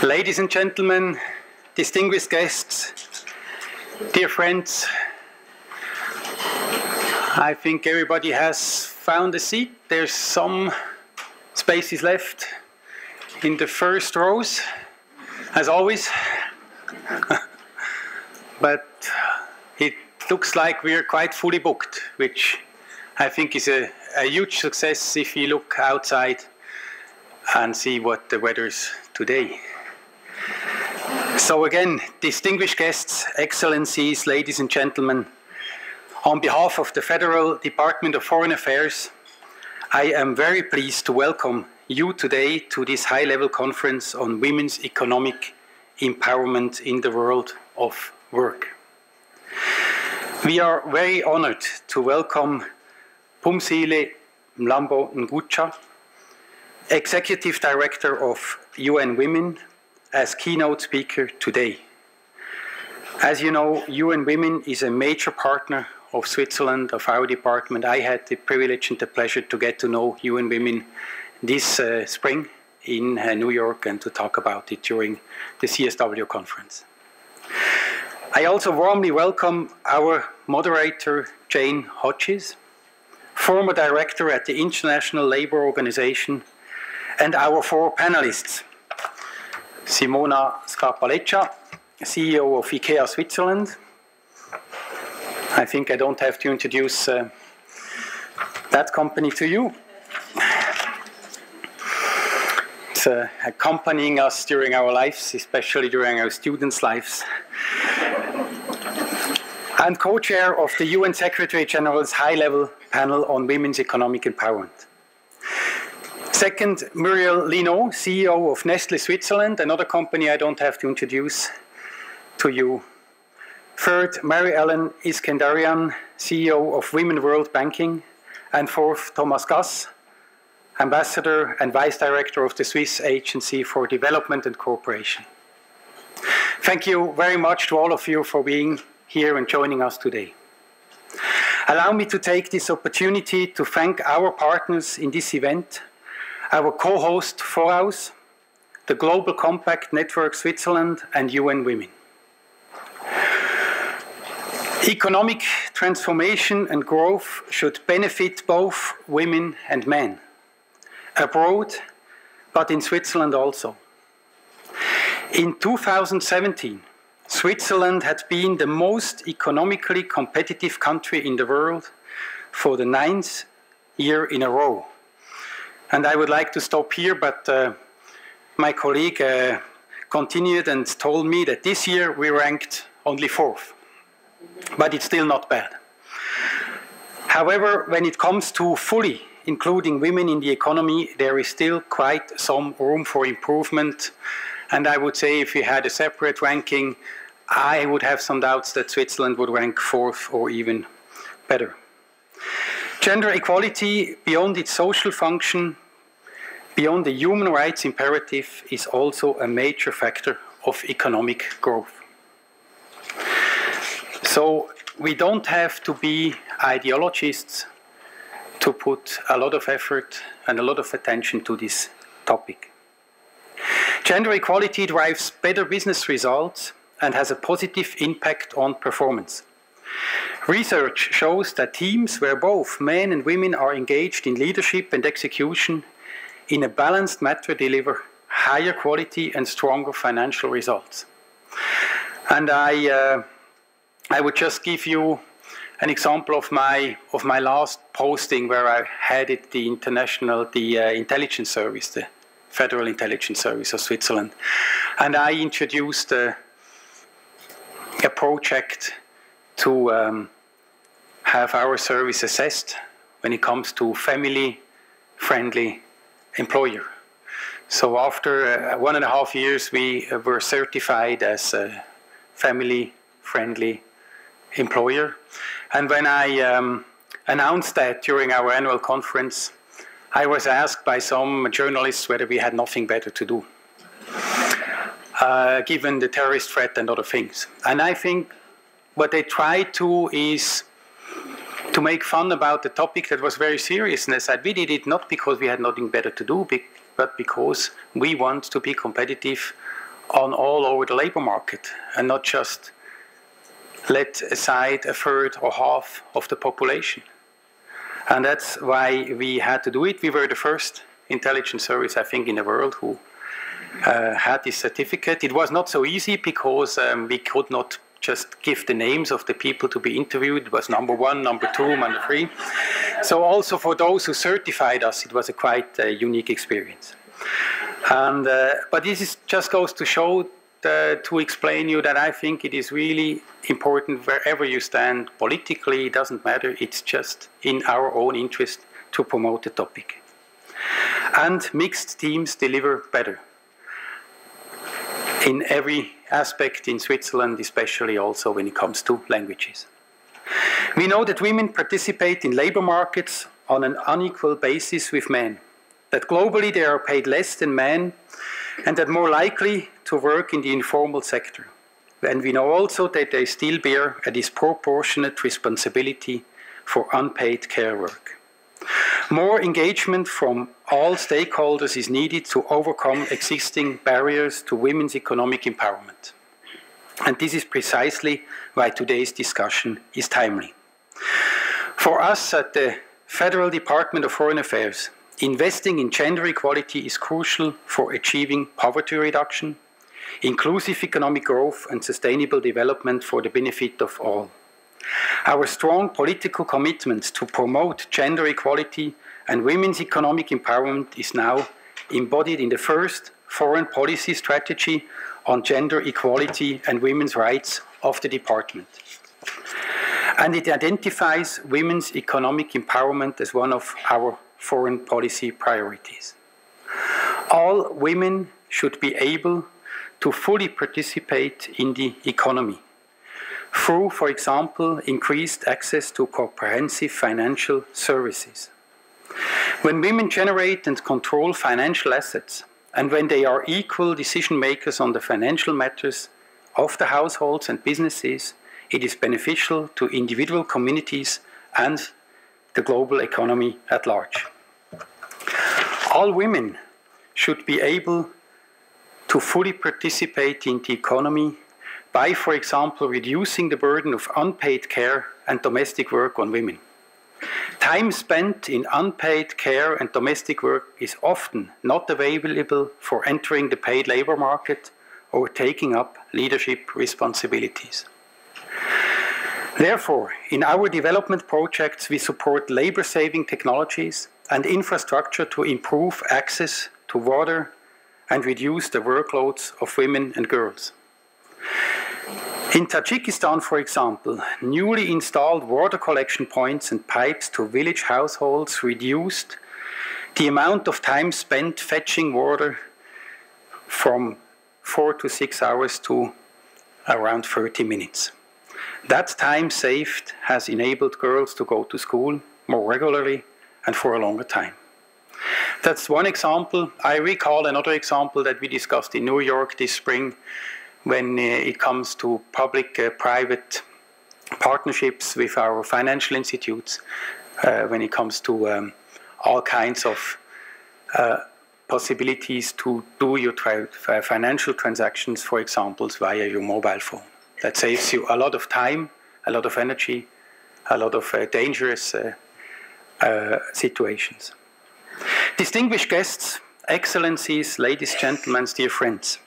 Ladies and gentlemen, distinguished guests, dear friends, I think everybody has found a seat. There's some spaces left in the first rows, as always. But it looks like we're quite fully booked, which I think is a huge success if you look outside and see what the weather's today. So again, distinguished guests, excellencies, ladies and gentlemen, on behalf of the Federal Department of Foreign Affairs, I am very pleased to welcome you today to this high-level conference on women's economic empowerment in the world of work. We are very honored to welcome Phumzile Mlambo Ngutsha, Executive Director of UN Women, as keynote speaker today. As you know, UN Women is a major partner of Switzerland, of our department. I had the privilege and the pleasure to get to know UN Women this spring in New York and to talk about it during the CSW conference. I also warmly welcome our moderator, Jane Hodges, former director at the International Labour Organization, and our four panelists, Simona Scarpaleccia, CEO of IKEA Switzerland. I think I don't have to introduce that company to you. It's accompanying us during our lives, especially during our students' lives. And co-chair of the UN Secretary General's high-level panel on women's economic empowerment. Second, Muriel Lino, CEO of Nestlé Switzerland, another company I don't have to introduce to you. Third, Mary-Ellen Iskenderian, CEO of Women World Banking. And fourth, Thomas Gass, Ambassador and Vice Director of the Swiss Agency for Development and Cooperation. Thank you very much to all of you for being here and joining us today. Allow me to take this opportunity to thank our partners in this event, our co-host Foraus, the Global Compact Network Switzerland, and UN Women. Economic transformation and growth should benefit both women and men, abroad, but in Switzerland also. In 2017, Switzerland had been the most economically competitive country in the world for the 9th year in a row. And I would like to stop here, but my colleague continued and told me that this year we ranked only 4th. But it's still not bad. However, when it comes to fully including women in the economy, there is still quite some room for improvement. And I would say if we had a separate ranking, I would have some doubts that Switzerland would rank 4th or even better. Gender equality, beyond its social function, beyond the human rights imperative, is also a major factor of economic growth. So we don't have to be ideologists to put a lot of effort and a lot of attention to this topic. Gender equality drives better business results and has a positive impact on performance. Research shows that teams where both men and women are engaged in leadership and execution in a balanced manner deliver higher quality and stronger financial results. And I would just give you an example of my last posting where I headed the intelligence service, the Federal Intelligence Service of Switzerland. And I introduced a project to have our service assessed when it comes to family-friendly employer. So after 1.5 years, we were certified as a family-friendly employer. And when I announced that during our annual conference, I was asked by some journalists whether we had nothing better to do, given the terrorist threat and other things. And I think what they tried to is to make fun about the topic that was very serious. And they said, we did it not because we had nothing better to do, but because we want to be competitive on all over the labor market and not just let aside a third or half of the population. And that's why we had to do it. We were the first intelligence service, I think, in the world who had this certificate. It was not so easy because we could not just give the names of the people to be interviewed. It was number 1, number 2, number 3. So also for those who certified us, it was a quite unique experience. And but this just goes to show, to explain you that I think it is really important wherever you stand politically, it doesn't matter, it's just in our own interest to promote the topic. And mixed teams deliver better in every aspect in Switzerland, especially also when it comes to languages. We know that women participate in labor markets on an unequal basis with men, that globally they are paid less than men, and that more likely to work in the informal sector. And we know also that they still bear a disproportionate responsibility for unpaid care work. More engagement from all stakeholders is needed to overcome existing barriers to women's economic empowerment. And this is precisely why today's discussion is timely. For us at the Federal Department of Foreign Affairs, investing in gender equality is crucial for achieving poverty reduction, inclusive economic growth, and sustainable development for the benefit of all. Our strong political commitment to promote gender equality and women's economic empowerment is now embodied in the first foreign policy strategy on gender equality and women's rights of the department. And it identifies women's economic empowerment as one of our foreign policy priorities. All women should be able to fully participate in the economy through, for example, increased access to comprehensive financial services. When women generate and control financial assets, and when they are equal decision makers on the financial matters of the households and businesses, it is beneficial to individual communities and the global economy at large. All women should be able to fully participate in the economy by, for example, reducing the burden of unpaid care and domestic work on women. Time spent in unpaid care and domestic work is often not available for entering the paid labor market or taking up leadership responsibilities. Therefore, in our development projects, we support labor-saving technologies and infrastructure to improve access to water and reduce the workloads of women and girls. In Tajikistan, for example, newly installed water collection points and pipes to village households reduced the amount of time spent fetching water from 4 to 6 hours to around 30 minutes. That time saved has enabled girls to go to school more regularly and for a longer time. That's one example. I recall another example that we discussed in New York this spring when it comes to public-private partnerships with our financial institutes, when it comes to all kinds of possibilities to do your financial transactions, for example, via your mobile phone. That saves you a lot of time, a lot of energy, a lot of dangerous situations. Distinguished guests, excellencies, ladies, gentlemen, dear friends,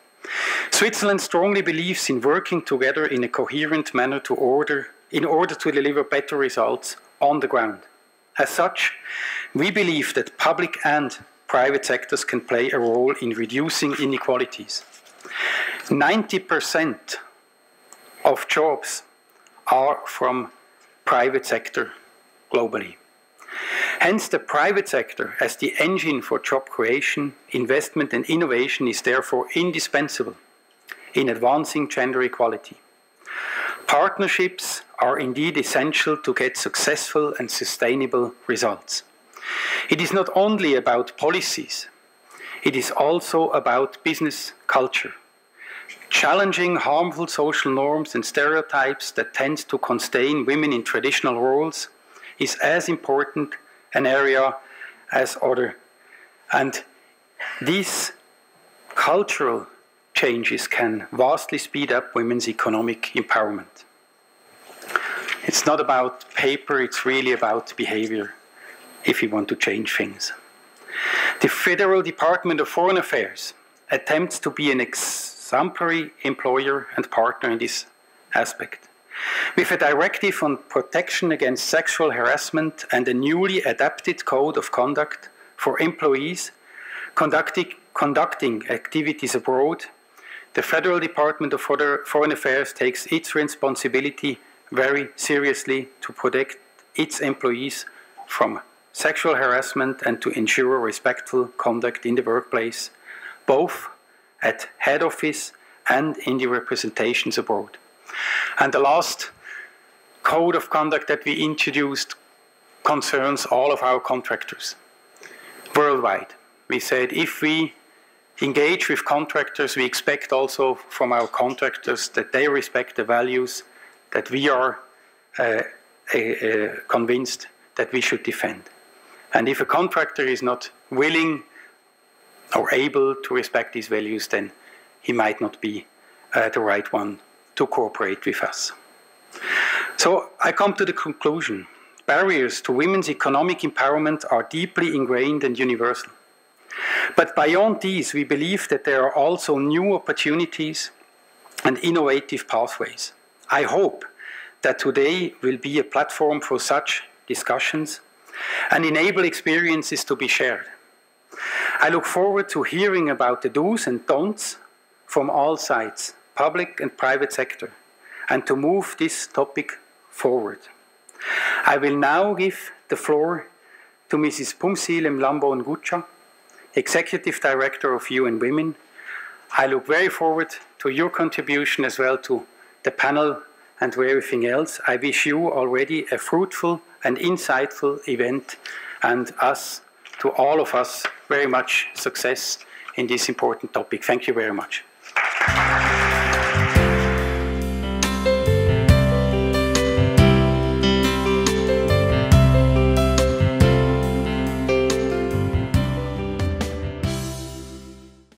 Switzerland strongly believes in working together in a coherent manner in order to deliver better results on the ground. As such, we believe that public and private sectors can play a role in reducing inequalities. 90% of jobs are from private sector globally. Hence, the private sector, as the engine for job creation, investment and innovation, is therefore indispensable in advancing gender equality. Partnerships are indeed essential to get successful and sustainable results. It is not only about policies, it is also about business culture. Challenging harmful social norms and stereotypes that tend to constrain women in traditional roles is as important an area as other. And these cultural changes can vastly speed up women's economic empowerment. It's not about paper, it's really about behavior, if we want to change things. The Federal Department of Foreign Affairs attempts to be an exemplary employer and partner in this aspect. With a directive on protection against sexual harassment and a newly adapted code of conduct for employees conducting activities abroad, the Federal Department of Foreign Affairs takes its responsibility very seriously to protect its employees from sexual harassment and to ensure respectful conduct in the workplace, both at head office and in the representations abroad. And the last code of conduct that we introduced concerns all of our contractors worldwide. We said if we engage with contractors, we expect also from our contractors that they respect the values that we are convinced that we should defend. And if a contractor is not willing or able to respect these values, then he might not be the right one to cooperate with us. So I come to the conclusion. Barriers to women's economic empowerment are deeply ingrained and universal. But beyond these, we believe that there are also new opportunities and innovative pathways. I hope that today will be a platform for such discussions and enable experiences to be shared. I look forward to hearing about the do's and don'ts from all sides, public and private sector, and to move this topic forward. I will now give the floor to Mrs. Pumsile Mlambo-Ngucha, Executive Director of UN Women. I look very forward to your contribution as well to the panel and to everything else. I wish you already a fruitful and insightful event, and to all of us very much success in this important topic. Thank you very much.